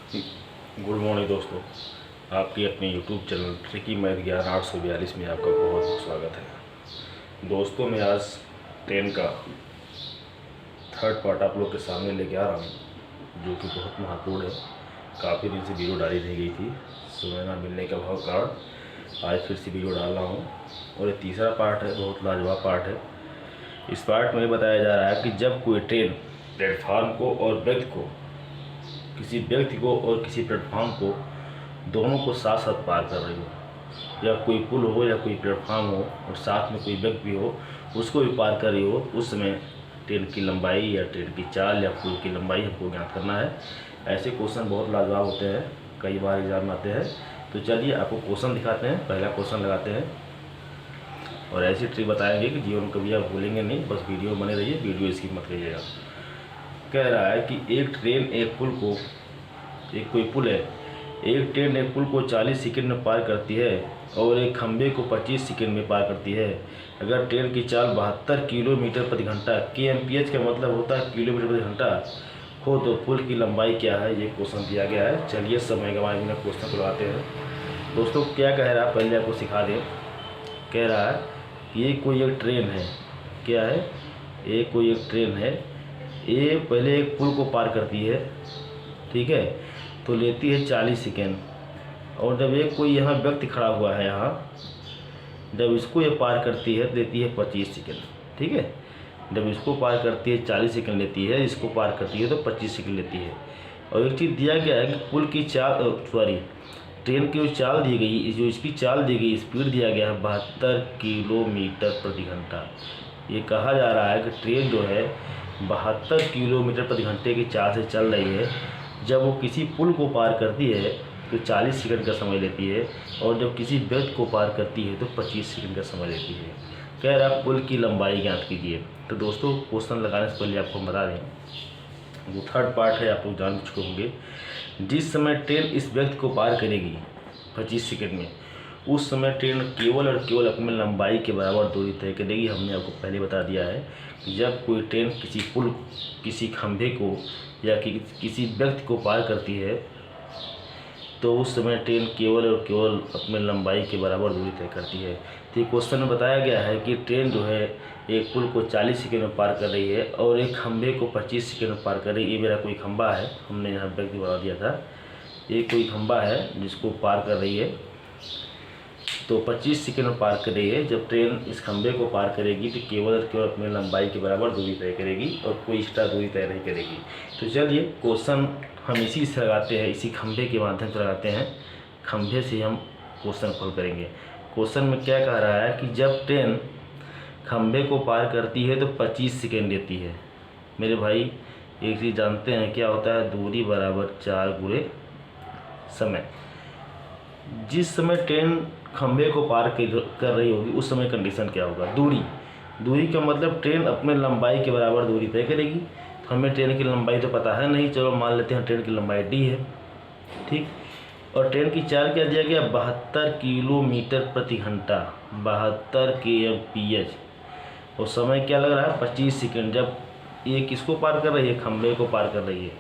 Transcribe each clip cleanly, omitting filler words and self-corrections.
Good morning दोस्तों, आपकी अपने यूट्यूब चैनल ट्रिकी मैथ ज्ञान 842 में आपका बहुत बहुत स्वागत है। दोस्तों, मैं आज ट्रेन का थर्ड पार्ट आप लोग के सामने लेके आ रहा हूँ, जो कि बहुत महत्वपूर्ण है। काफ़ी दिन से वीडियो डाली रह गई थी, समय ना मिलने का बहुत कारण आज फिर से वीडियो डाल रहा हूँ। और ये तीसरा पार्ट है, बहुत लाजवाब पार्ट है। इस पार्ट में बताया जा रहा है कि जब कोई ट्रेन प्लेटफार्म को और किसी व्यक्ति को और किसी प्लेटफार्म को दोनों को साथ साथ पार कर रही हो, या कोई पुल हो या कोई प्लेटफार्म हो और साथ में कोई व्यक्ति हो उसको भी पार कर रही हो, उस समय ट्रेन की लंबाई या ट्रेन की चाल या पुल की लंबाई हमको ज्ञात करना है। ऐसे क्वेश्चन बहुत लाजवाब होते हैं, कई बार एग्जाम में आते हैं। तो चलिए आपको क्वेश्चन दिखाते हैं। पहला क्वेश्चन लगाते हैं और ऐसी ट्रिक बताएंगे कि जीवन में कभी आप भूलेंगे नहीं। बस वीडियो बने रहिए, वीडियो स्किप मत करिएगा। कह रहा है कि कोई पुल है, एक ट्रेन एक पुल को 40 सेकंड में पार करती है और एक खंभे को 25 सेकंड में पार करती है। अगर ट्रेन की चाल 72 किलोमीटर प्रति घंटा, kmph का मतलब होता है किलोमीटर प्रति घंटा हो, तो पुल की लंबाई क्या है, ये क्वेश्चन दिया गया है। चलिए समय गंवाए बिना क्वेश्चन को लगाते हैं। दोस्तों, क्या कह रहा है पहले आपको सिखा दें। कह रहा है कि ये कोई एक ट्रेन है। क्या है? ये कोई एक ट्रेन है। ये पहले एक पुल को पार करती है, ठीक है, तो लेती है 40 सेकेंड। और जब एक कोई यहाँ व्यक्ति खड़ा हुआ है, यहाँ जब इसको ये पार करती है देती है 25 सेकेंड, ठीक है। जब इसको पार करती है 40 सेकेंड लेती है, इसको पार करती है तो 25 सेकेंड लेती है। और एक चीज़ दिया गया है कि पुल की चाल ट्रेन की जो चाल दी गई, जो इसकी चाल दी गई, स्पीड दिया गया है 72 किलोमीटर प्रति घंटा। ये कहा जा रहा है कि ट्रेन जो है 72 किलोमीटर प्रति घंटे की चाल से चल रही है। जब वो किसी पुल को पार करती है तो 40 सेकंड का समय लेती है, और जब किसी व्यक्ति को पार करती है तो 25 सेकंड का समय लेती है। कह रहा पुल की लंबाई ज्ञात कीजिए। तो दोस्तों, क्वेश्चन लगाने से पहले आपको बता दें, वो थर्ड पार्ट है, आप लोग जान चुके होंगे। जिस समय ट्रेन इस व्यक्ति को पार करेगी 25 सेकंड में, उस समय ट्रेन केवल और केवल अपनी लंबाई के बराबर दूरी तय करेगी। हमने आपको पहले बता दिया है कि जब कोई ट्रेन किसी पुल, किसी खंभे को या किसी व्यक्ति को पार करती है, तो उस समय ट्रेन केवल और केवल अपनी लंबाई के बराबर दूरी तय करती है। तो क्वेश्चन में बताया गया है कि ट्रेन जो है एक पुल को 40 सेकंड में पार कर रही है और एक खंभे को 25 सेकंड में पार कर रही है। ये मेरा कोई खंभा है, हमने यहाँ व्यक्ति बता दिया था। ये कोई खंभा है जिसको पार कर रही है, तो 25 सेकंड में पार कर रही है। जब ट्रेन इस खंभे को पार करेगी तो केवल और केवल अपनी लंबाई के बराबर दूरी तय करेगी और कोई एक्स्ट्रा दूरी तय नहीं करेगी। तो चलिए क्वेश्चन हम इसी से लगाते हैं, इसी खंभे के माध्यम से लगाते हैं। खंभे से हम क्वेश्चन हल करेंगे। क्वेश्चन में क्या कह रहा है कि जब ट्रेन खंभे को पार करती है तो 25 सेकेंड लेती है। मेरे भाई, एक चीज़ जानते हैं क्या होता है, दूरी बराबर 4 गुणे समय। जिस समय ट्रेन खंभे को पार कर रही होगी उस समय कंडीशन क्या होगा, दूरी का मतलब ट्रेन अपने लंबाई के बराबर दूरी तय करेगी। हमें ट्रेन की लंबाई तो पता है नहीं, चलो मान लेते हैं ट्रेन की लंबाई d है, ठीक। और ट्रेन की चाल क्या दिया गया, 72 किलोमीटर प्रति घंटा, 72 kmph। और समय क्या लग रहा है, 25 सेकेंड। जब ये किसको पार कर रही है, खंभे को पार कर रही है।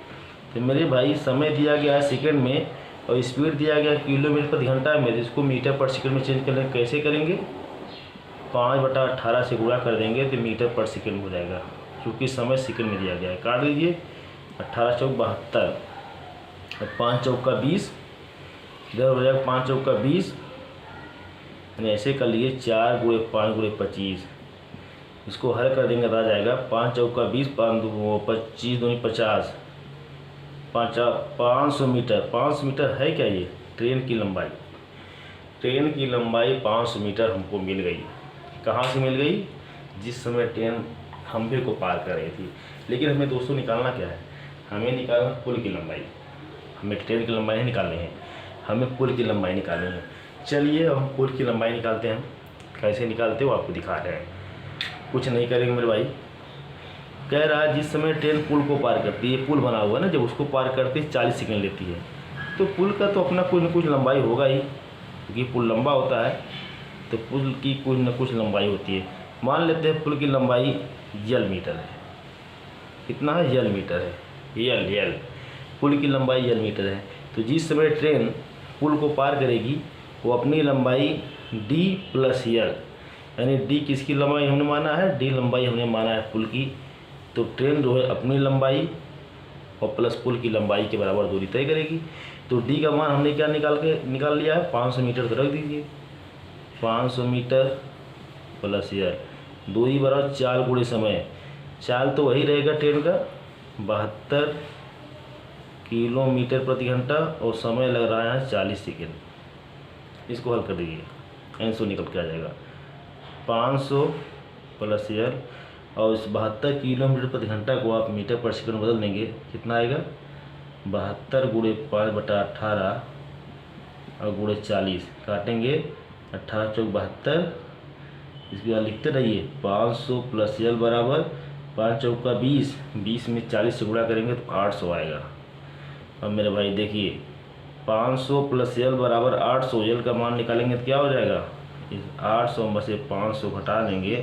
तो मेरे भाई समय दिया गया है सेकेंड में और स्पीड दिया गया किलोमीटर प्रति घंटा में। इसको मीटर पर सेकंड में चेंज कर लेंगे। कैसे करेंगे, 5/18 से गुणा कर देंगे तो मीटर पर सेकंड हो जाएगा, क्योंकि समय सेकंड में दिया गया है। काट लीजिए, 18 चौक 72 और 5 चौक का 20, इधर हो जाएगा 5 चौक का 20, यानी ऐसे कर लिए 4 गुणे 5 गुणे 25। इसको हल कर देंगे तो आ जाएगा 5 चौक का 20, 25 दूनी 50, 500 मीटर। 500 मीटर है क्या ये ट्रेन की लंबाई? ट्रेन की लंबाई 500 मीटर हमको मिल गई। कहाँ से मिल गई? जिस समय ट्रेन खंभे को पार कर रही थी। लेकिन हमें दोस्तों निकालना क्या है, हमें निकालना पुल की लंबाई। हमें ट्रेन की लंबाई नहीं निकालनी है, हमें पुल की लंबाई निकालनी है। चलिए हम पुल की लंबाई निकालते हैं। कैसे निकालते हो आपको दिखा रहे हैं, कुछ नहीं करेंगे मेरे भाई। कह रहा है जिस समय ट्रेन पुल को पार करती है, पुल बना हुआ है ना, जब उसको पार करती है 40 सेकंड लेती है, तो पुल का तो अपना कुछ न कुछ लंबाई होगा ही, क्योंकि पुल लंबा होता है तो पुल की कुछ न कुछ लंबाई होती है। मान लेते हैं पुल की लंबाई यल मीटर है। कितना है? यल मीटर है। यल पुल की लंबाई यल मीटर है। तो जिस समय ट्रेन पुल को पार करेगी वो अपनी लंबाई d प्लस यल, यानी d किसकी लंबाई हमने माना है, d लंबाई हमने माना है पुल की, तो ट्रेन जो है अपनी लंबाई और प्लस पुल की लंबाई के बराबर दूरी तय करेगी। तो d का मान हमने क्या निकाल लिया है, 500 मीटर तो रख दीजिए, 500 मीटर प्लस यल, दूरी बराबर चाल गुणे समय, चाल तो वही रहेगा ट्रेन का 72 किलोमीटर प्रति घंटा और समय लग रहा है 40 सेकेंड। इसको हल कर दीजिए, आंसर निकल के आ जाएगा 500 प्लस यल और इस 72 किलोमीटर प्रति घंटा को आप मीटर पर सेकंड बदल देंगे, कितना आएगा 72 गुणे 5/18 और गुणे 40, काटेंगे 18 चौक 72, इसके बाद लिखते रहिए 500 प्लस यल बराबर 5 चौक का 20, 20 में 40 से गुणा करेंगे तो 800 आएगा। अब मेरे भाई देखिए 500 प्लस यल बराबर 800, यल का मान निकालेंगे तो क्या हो जाएगा, इस 800 में से 500 घटा देंगे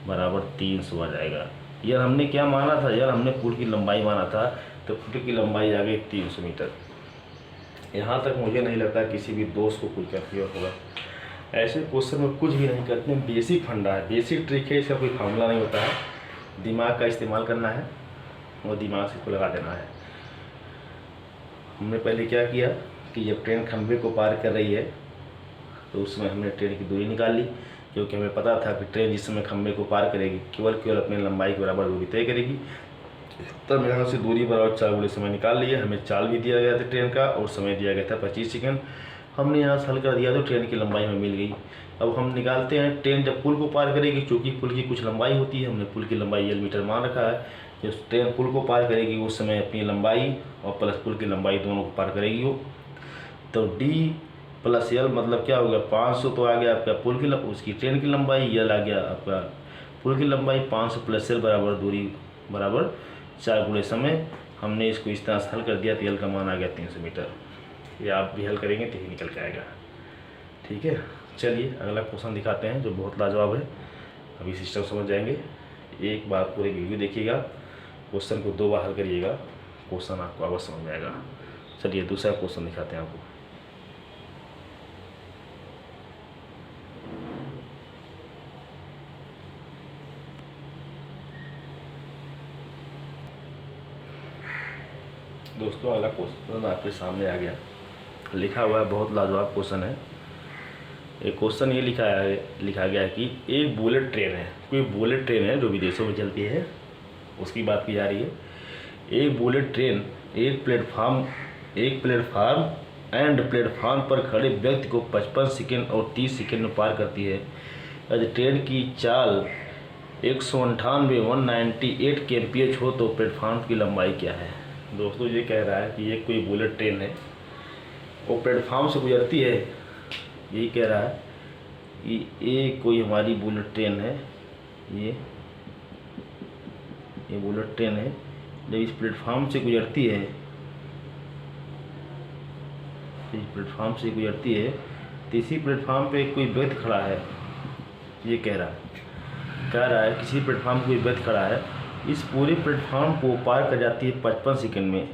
बराबर 300 आ जाएगा। यल हमने क्या माना था, यल हमने पुल की लंबाई माना था, तो पुल की लंबाई आ गई 300 मीटर। यहाँ तक मुझे नहीं लगता किसी भी दोस्त को कुछ कंफ्यूजन होगा। ऐसे क्वेश्चन में कुछ भी नहीं करते हैं, बेसिक फंडा है, बेसिक ट्रिक है, इसका कोई फार्मूला नहीं होता है, दिमाग का इस्तेमाल करना है और दिमाग से इसको लगा देना है। हमने पहले क्या किया कि जब ट्रेन खंभे को पार कर रही है तो उसमें हमने ट्रेन की दूरी निकाल ली, क्योंकि हमें पता था कि ट्रेन जिस समय खंभे को पार करेगी केवल अपनी लंबाई के बराबर दूरी तय करेगी। तब यहाँ से दूरी बराबर 4 गुणे समय निकाल लिया, हमें चाल भी दिया गया था ट्रेन का और समय दिया गया था 25 सेकेंड। हमने यहाँ से हल कर दिया तो ट्रेन की लंबाई हमें मिल गई। अब हम निकालते हैं ट्रेन जब पुल को पार करेगी, चूँकि पुल की कुछ लंबाई होती है, हमने पुल की लंबाई यल मीटर मान रखा है, जब ट्रेन पुल को पार करेगी उस समय अपनी लंबाई और प्लस पुल की लंबाई दोनों को पार करेगी वो, तो d प्लस यल मतलब क्या हो गया, 500 तो आ गया आपका पुल की उसकी ट्रेन की लंबाई, यल आ गया आपका पुल की लंबाई, 500 प्लस यल बराबर दूरी बराबर 4 गुणे समय। हमने इसको इस तरह से हल कर दिया तो यल का मान आ गया 300 मीटर। ये आप भी हल करेंगे तो ही निकल के आएगा। ठीक है, चलिए अगला क्वेश्चन दिखाते हैं जो बहुत लाजवाब है, अभी सिस्टम समझ जाएंगे। एक बार पूरे वीडियो देखिएगा, क्वेश्चन को 2 बार हल करिएगा, क्वेश्चन आपको अवश्य समझ में आएगा। चलिए दूसरा क्वेश्चन दिखाते हैं आपको। दोस्तों अगला क्वेश्चन आपके सामने आ गया, लिखा हुआ है, बहुत लाजवाब क्वेश्चन है। एक क्वेश्चन ये लिखा गया है कि एक बुलेट ट्रेन है, कोई बुलेट ट्रेन है जो विदेशों में चलती है, उसकी बात की जा रही है। एक बुलेट ट्रेन एक प्लेटफार्म प्लेटफार्म पर खड़े व्यक्ति को 55 सेकेंड और 30 सेकेंड में पार करती है। यदि ट्रेन की चाल 198 kmph हो तो प्लेटफार्म की लंबाई क्या है। दोस्तों ये कह रहा है कि ये कोई बुलेट ट्रेन है, वो प्लेटफार्म से गुजरती है, यही कह रहा है कि ये कोई हमारी बुलेट ट्रेन है, ये बुलेट ट्रेन है, जब इस प्लेटफार्म से गुजरती है, तो इसी प्लेटफार्म पे कोई व्यक्ति खड़ा है, ये कह रहा है किसी प्लेटफार्म पे कोई व्यक्ति खड़ा है, इस पूरे प्लेटफार्म को पार कर जाती है 55 सेकंड में,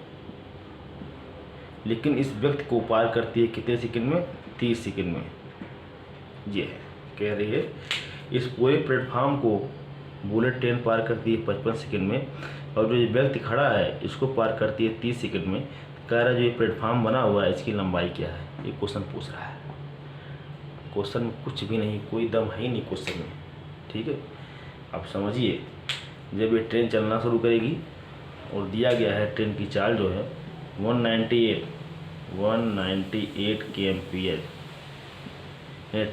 लेकिन इस व्यक्ति को पार करती है कितने सेकंड में, 30 सेकंड में। ये कह रही है इस पूरे प्लेटफार्म को बुलेट ट्रेन पार करती है 55 सेकंड में, और जो ये व्यक्ति खड़ा है इसको पार करती है 30 सेकंड में। कह रहा है जो ये प्लेटफार्म बना हुआ है इसकी लंबाई क्या है, ये क्वेश्चन पूछ रहा है। क्वेश्चन में कुछ भी नहीं, कोई दम है ही नहीं क्वेश्चन में। ठीक है, आप समझिए, जब ये ट्रेन चलना शुरू करेगी और दिया गया है ट्रेन की चाल जो है 198 kmph,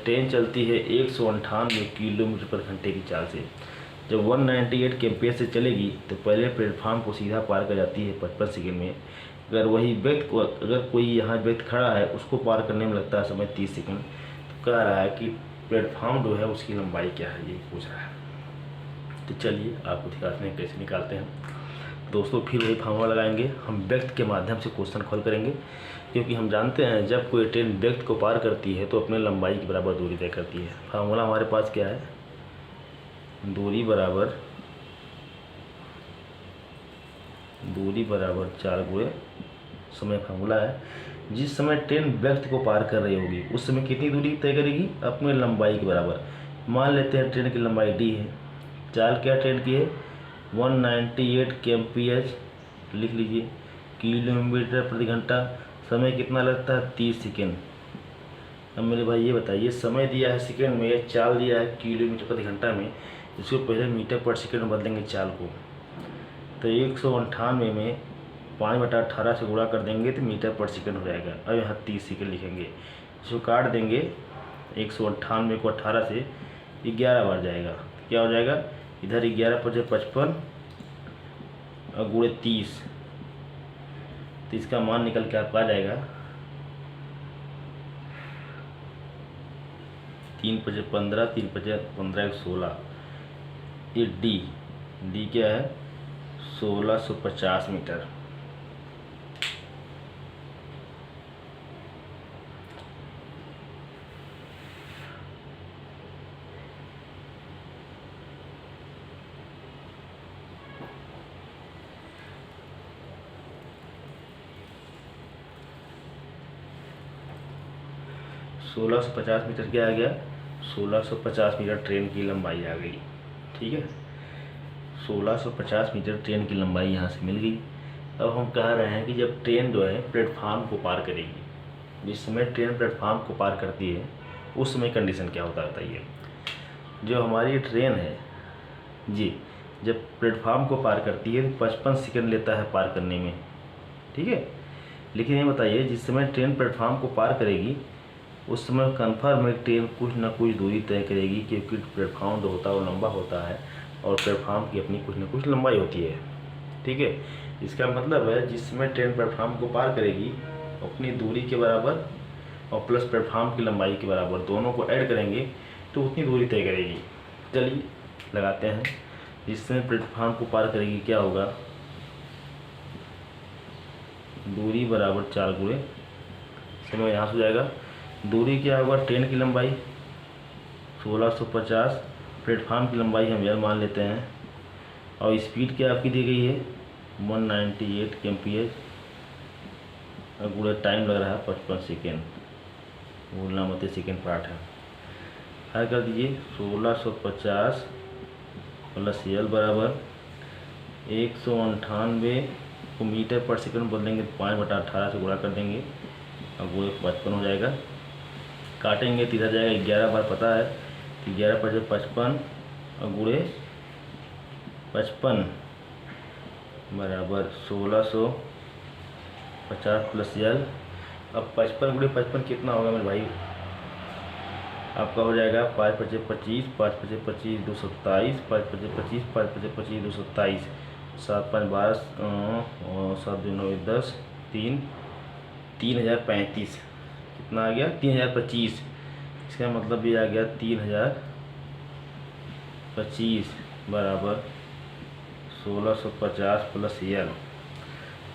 ट्रेन चलती है 198 किलोमीटर प्रति घंटे की चाल से। जब 198 kmph से चलेगी तो पहले प्लेटफार्म को सीधा पार कर जाती है 55 सेकेंड में। अगर कोई यहाँ व्यक्ति खड़ा है उसको पार करने में लगता है समय 30 सेकेंड। तो कह रहा है कि प्लेटफार्म जो है उसकी लंबाई क्या है, ये पूछ रहा है। तो चलिए आपको दिखाते हैं कैसे निकालते हैं। दोस्तों फिर वही फार्मूला लगाएंगे, हम व्यक्ति के माध्यम से क्वेश्चन हल करेंगे, क्योंकि हम जानते हैं जब कोई ट्रेन व्यक्ति को पार करती है तो अपने लंबाई के बराबर दूरी तय करती है। फार्मूला हमारे पास क्या है, दूरी बराबर 4 गुणे समय फार्मूला है। जिस समय ट्रेन व्यक्ति को पार कर रही होगी उस समय कितनी दूरी तय करेगी? अपने लंबाई के बराबर। मान लेते हैं ट्रेन की लंबाई d है, चाल क्या ट्रेन की है 198 kmph, लिख लीजिए, किलोमीटर प्रति घंटा। समय कितना लगता है 30 सेकेंड। अब मेरे भाई ये बताइए, समय दिया है सेकेंड में, चाल दिया है किलोमीटर प्रति घंटा में, इसको पहले मीटर पर सेकेंड में बदलेंगे चाल को। तो 198 में 5/18 से गुणा कर देंगे तो मीटर पर सेकेंड हो जाएगा। अब यहाँ 30 सेकेंड लिखेंगे, इसको काट देंगे, 198 को 18 से 11 बार जाएगा, क्या हो जाएगा? इधर 11 × 55 और गुणे 30, तो इसका मान निकल के आपका आ जाएगा 3 × 15, 3 × 15 16। ये डी क्या है 1650 मीटर। सोलह सौ 50 मीटर क्या आ गया? 1650 मीटर ट्रेन की लंबाई आ गई। ठीक है, 1650 मीटर ट्रेन की लंबाई यहाँ से मिल गई। अब हम कह रहे हैं कि जब ट्रेन जो है प्लेटफार्म को पार करेगी, जिस समय ट्रेन प्लेटफार्म को पार करती है उस समय कंडीशन क्या होता है बताइए। जो हमारी ट्रेन है जी, जब प्लेटफार्म को पार करती है तो 55 सेकंड लेता है पार करने में। ठीक है, लेकिन ये बताइए जिस समय ट्रेन प्लेटफार्म को पार करेगी उस समय कन्फर्म है ट्रेन कुछ ना कुछ दूरी तय करेगी, क्योंकि प्लेटफार्म जो होता है वो लंबा होता है और प्लेटफार्म की अपनी कुछ ना कुछ लंबाई होती है। ठीक है, इसका मतलब है जिस समय ट्रेन प्लेटफार्म को पार करेगी अपनी दूरी के बराबर और प्लस प्लेटफार्म की लंबाई के बराबर दोनों को ऐड करेंगे तो उतनी दूरी तय करेगी। चलिए लगाते हैं, जिस समय प्लेटफार्म को पार करेगी क्या होगा, दूरी बराबर 4 गुणे समय, यहाँ से हो जाएगा दूरी क्या होगा ट्रेन की लंबाई 1650, प्लेटफार्म की लंबाई हम L मान लेते हैं, और स्पीड क्या आपकी दी गई है 198 kmph, और पूरा टाइम लग रहा है 55 सेकेंड, भूलना मत सेकेंड पार्ट है। हल कर दीजिए 1650 प्लस L बराबर 198 को मीटर पर सेकंड बदलेंगे तो 5/18 से गुणा कर देंगे और वो 55 हो जाएगा। काटेंगे तो इधर जाएगा 11 बार, पता है तो 11 × 55 और गुणे 55 बराबर 1650 प्लस L। अब 55 × 55 कितना होगा मेरे भाई? आपका हो जाएगा 5 × 25, 5 × 25 227, 5 × 25, 5 × 25 227, 7 × 5 12 और 7 2 9 10, 3035। कितना आ गया? 3025। इसका मतलब ये आ गया 3025 बराबर 1650 प्लस L।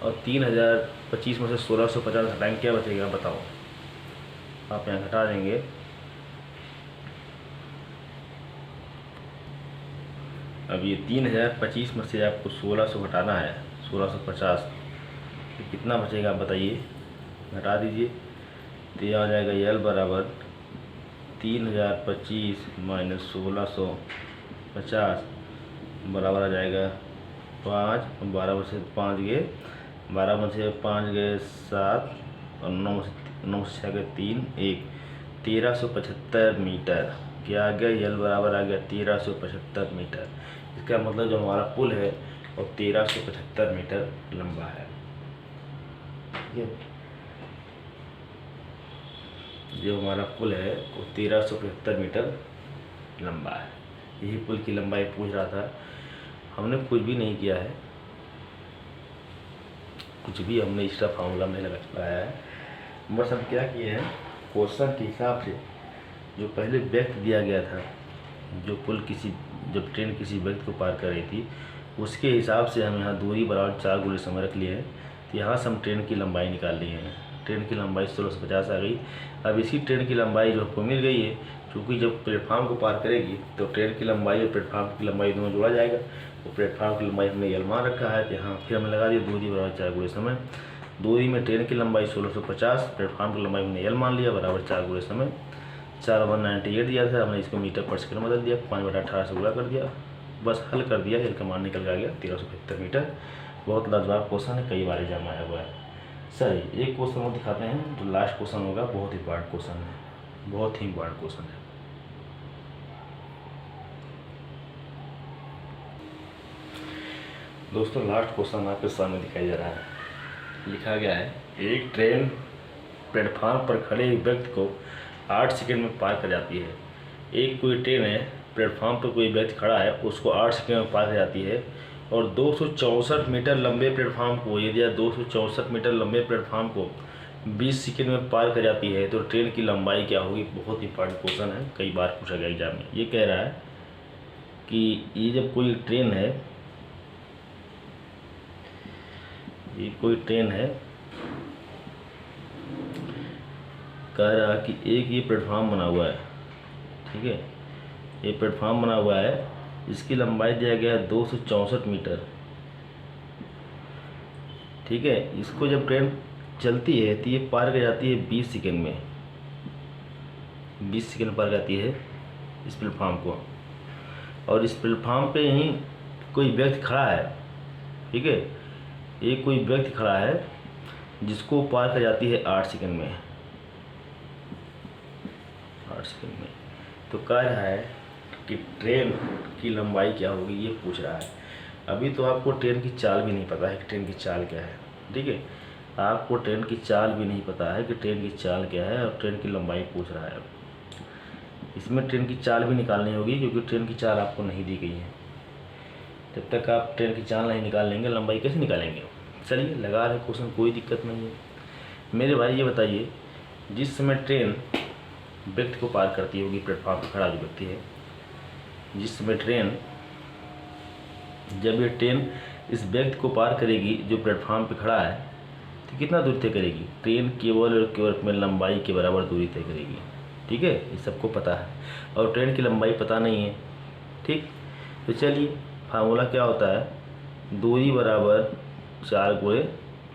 और 3025 में से 1650 हटाएंगे क्या बचेगा बताओ? आप यहाँ घटा देंगे, अब ये 3025 में से आपको 1600 घटाना है, 1650, तो कितना बचेगा आप बताइए? घटा दीजिए, तो यह आ जाएगा L बराबर 3025 माइनस 1650 बराबर आ जाएगा 5, 12 में से 5 गए 12 में से 5 गए 7 और 9 से 6 गए 3 1, 1375 मीटर। क्या आ गया? L बराबर आ गया 1375 मीटर। इसका मतलब जो हमारा पुल है वो 1375 मीटर लंबा है। जो हमारा पुल है वो 1375 मीटर लंबा है। यही पुल की लंबाई पूछ रहा था। हमने कुछ भी नहीं किया है, कुछ भी हमने एक्स्ट्रा फार्मूला में लगाया है, बस हम क्या किए हैं क्वेश्चन के हिसाब से जो पहले व्यक्त दिया गया था, जब ट्रेन किसी व्यक्ति को पार कर रही थी उसके हिसाब से हम यहाँ दूरी बराबर 4 गुणे समय रख लिए हैं। तो यहाँ से हम ट्रेन की लंबाई निकाल लिए हैं। ट्रेन की लंबाई 1650 आ गई। अब इसी ट्रेन की लंबाई जो हमको मिल गई है, क्योंकि जब प्लेटफार्म को पार करेगी तो ट्रेन की लंबाई और प्लेटफार्म की लंबाई दोनों जोड़ा जाएगा। तो प्लेटफार्म की लंबाई हमने L मान रखा है, तो यहाँ फिर हमने लगा दिया दूरी बराबर 4 गुणे समय। दूरी में ट्रेन की लंबाई 1650, प्लेटफॉर्म की लंबाई हमने एल मान लिया बराबर 4 गुणे समय 4/198 दिया था, हमने इसको मीटर पर सेकंड बदल दिया, 5/18 से गुणा कर दिया, बस हल कर दिया, एल का मान निकल के आ गया 1375 मीटर। बहुत लाजवाब क्वेश्चन है, कई बार एग्जाम आया हुआ है। सर एक क्वेश्चन और दिखाते हैं, जो लास्ट क्वेश्चन होगा, बहुत इंपॉर्टेंट क्वेश्चन है, बहुत ही इंपॉर्टेंट क्वेश्चन है। दोस्तों लास्ट क्वेश्चन आपके सामने दिखाई दे रहा है, लिखा गया है एक ट्रेन प्लेटफार्म पर खड़े एक व्यक्ति को 8 सेकंड में पार कर जाती है। एक कोई ट्रेन है, प्लेटफार्म पर कोई व्यक्ति खड़ा है, उसको 8 सेकंड में पार कर जाती है, और 264 मीटर लंबे प्लेटफार्म को, यदि 264 मीटर लंबे प्लेटफार्म को 20 सेकंड में पार कर जाती है तो ट्रेन की लंबाई क्या होगी। बहुत इंपॉर्टेंट क्वेश्चन है, कई बार पूछा गया एग्जाम में। ये कह रहा है कि ये जब कोई ट्रेन है, ये कोई ट्रेन है, कह रहा कि एक ये प्लेटफार्म बना हुआ है, ठीक है, ये प्लेटफार्म बना हुआ है, इसकी लंबाई दिया गया है 264 मीटर, ठीक है। इसको जब ट्रेन चलती है तो ये पार कर जाती है 20 सेकंड में, 20 सेकंड पार जाती है इस प्लेटफार्म को, और इस प्लेटफार्म पे ही कोई व्यक्ति खड़ा है, ठीक है, ये कोई व्यक्ति खड़ा है जिसको पार कर जाती है 8 सेकंड में, 8 सेकंड में। तो कह रहा है कि ट्रेन की लंबाई क्या होगी, ये पूछ रहा है। अभी तो आपको ट्रेन की चाल भी नहीं पता है कि ट्रेन की चाल क्या है, ठीक है, आपको ट्रेन की चाल भी नहीं पता है कि ट्रेन की चाल क्या है, और ट्रेन की लंबाई पूछ रहा है। इसमें ट्रेन की चाल भी निकालनी होगी, क्योंकि ट्रेन की चाल आपको नहीं दी गई है। जब तक आप ट्रेन की चाल नहीं निकाल लेंगे, लंबाई कैसे निकालेंगे। चलिए लगा रहे क्वेश्चन, कोई दिक्कत नहीं है। मेरे भाई ये बताइए, जिस समय ट्रेन व्यक्ति को पार करती होगी, प्लेटफॉर्म पर खड़ा जो व्यक्ति है, जिस समय ट्रेन, जब ये ट्रेन इस व्यक्ति को पार करेगी जो प्लेटफॉर्म पे खड़ा है, तो कितना दूरी तय करेगी। ट्रेन केवल और केवल अपने लंबाई के बराबर दूरी तय करेगी, ठीक है, ये सबको पता है, और ट्रेन की लंबाई पता नहीं है, ठीक। तो चलिए फार्मूला क्या होता है, दूरी बराबर 4 गुणे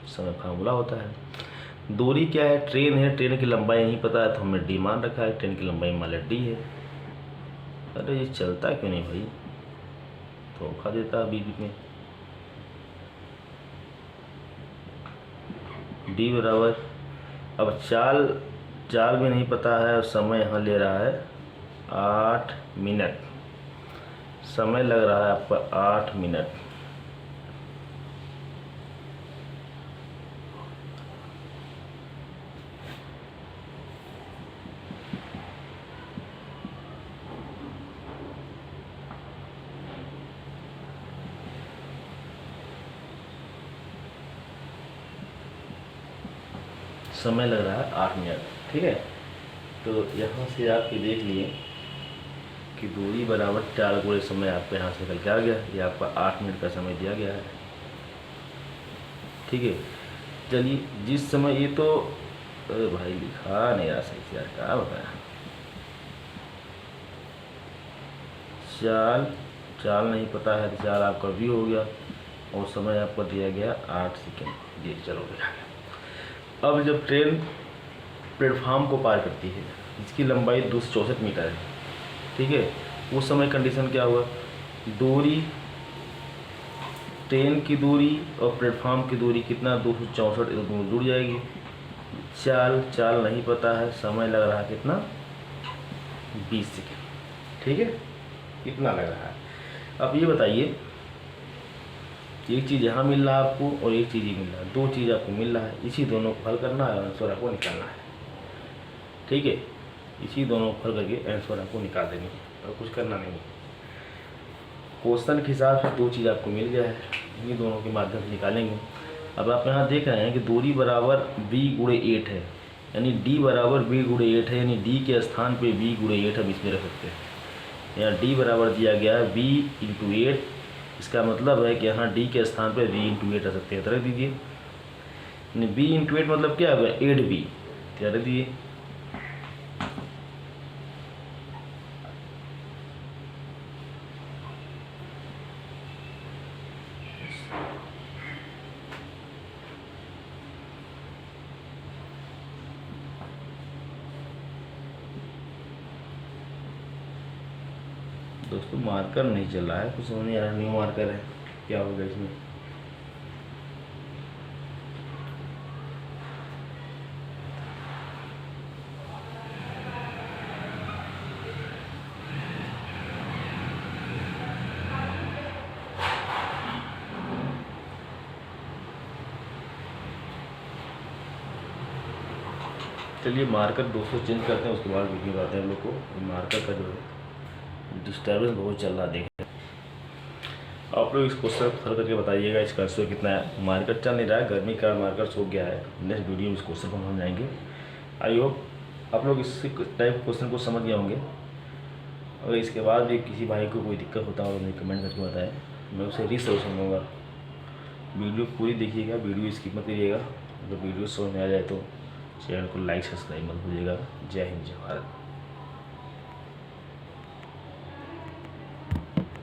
समय, फार्मूला होता है। दूरी क्या है, ट्रेन है, ट्रेन की लंबाई नहीं पता है तो हमने डी मान रखा है, ट्रेन की लंबाई मान लिया डी है। अरे ये चलता क्यों नहीं भाई, धोखा देता है बीच में। डी बराबर, अब चाल भी नहीं पता है, और समय यहाँ ले रहा है 8 मिनट, समय लग रहा है आपका 8 मिनट। समय लग रहा है 8 मिनट, ठीक है। तो यहाँ से आप ये देख लिए कि दूरी बराबर 4 गुणे समय आपको यहाँ से निकल के आ गया, ये आपका 8 मिनट का समय दिया गया है, ठीक है। चलिए जिस समय ये तो, अरे भाई लिखा नहीं रहा सही से यार, क्या बताया। चाल नहीं पता है तो चाल आपका भी हो गया, और समय आपको दिया गया 8 सेकेंड, ये चलो गया। अब जब ट्रेन प्लेटफार्म को पार करती है, इसकी लंबाई 264 मीटर है, ठीक है, उस समय कंडीशन क्या हुआ, दूरी, ट्रेन की दूरी और प्लेटफार्म की दूरी कितना, 264 जुड़ जाएगी। चाल नहीं पता है, समय लग रहा है कितना, 20 सेकेंड, ठीक है, कितना लग रहा है। अब ये बताइए, एक चीज़ यहाँ मिल रहा है आपको और एक चीज़ ही मिल रहा है, 2 चीज़ आपको मिल रहा है, इसी दोनों को हल करना है और आंसर आपको निकालना है, ठीक है, इसी दोनों को हल करके आंसर आपको निकाल देनी है, और कुछ करना नहीं है। क्वेश्चन के हिसाब से 2 चीज़ आपको मिल गया है, ये दोनों के माध्यम से निकालेंगे। अब आप यहाँ देख रहे हैं कि दूरी बराबर b गुणे 8 है, यानी d बराबर b गुणे 8 है, यानी d के स्थान पे b गुणे 8 हम इसमें रख सकते हैं। यहाँ d बराबर दिया गया है b इंटू 8, इसका मतलब है कि यहाँ d के स्थान पे b इंटू 8 रख सकते हैं, तो रख दीजिए। यानी b इंटू 8 मतलब क्या होगा, 8b, तो रख दीजिए। दोस्तों मार्कर नहीं चल रहा है, कुछ समझ नहीं आ रहा, न्यू मार्कर है क्या होगा इसमें। चलिए मार्कर दोस्तों चेंज करते हैं, उसके बाद वीडियो बनाते हैं हम लोग को। मार्कर का जो है डिस्टर्बेंस बहुत चल रहा है, देखें आप लोग इस क्वेश्चन को हल करके बताइएगा इसका आंसर कितना है। मार्कर चल नहीं रहा है, गर्मी का मार्कर सूख गया है। नेक्स्ट वीडियो में इस क्वेश्चन को हम समझाएंगे। आई होप आप लोग इस टाइप क्वेश्चन को समझ गए होंगे। अगर इसके बाद भी किसी भाई को कोई दिक्कत होता है मुझे कमेंट करके बताएं, मैं उसे रीसोल्यूशन दूँगा। वीडियो पूरी देखिएगा, वीडियो स्किप मत करिएगा। अगर वीडियो समझ में आ जाए तो चैनल को लाइक सब्सक्राइब मत भूलिएगा। जय हिंद जय भारत।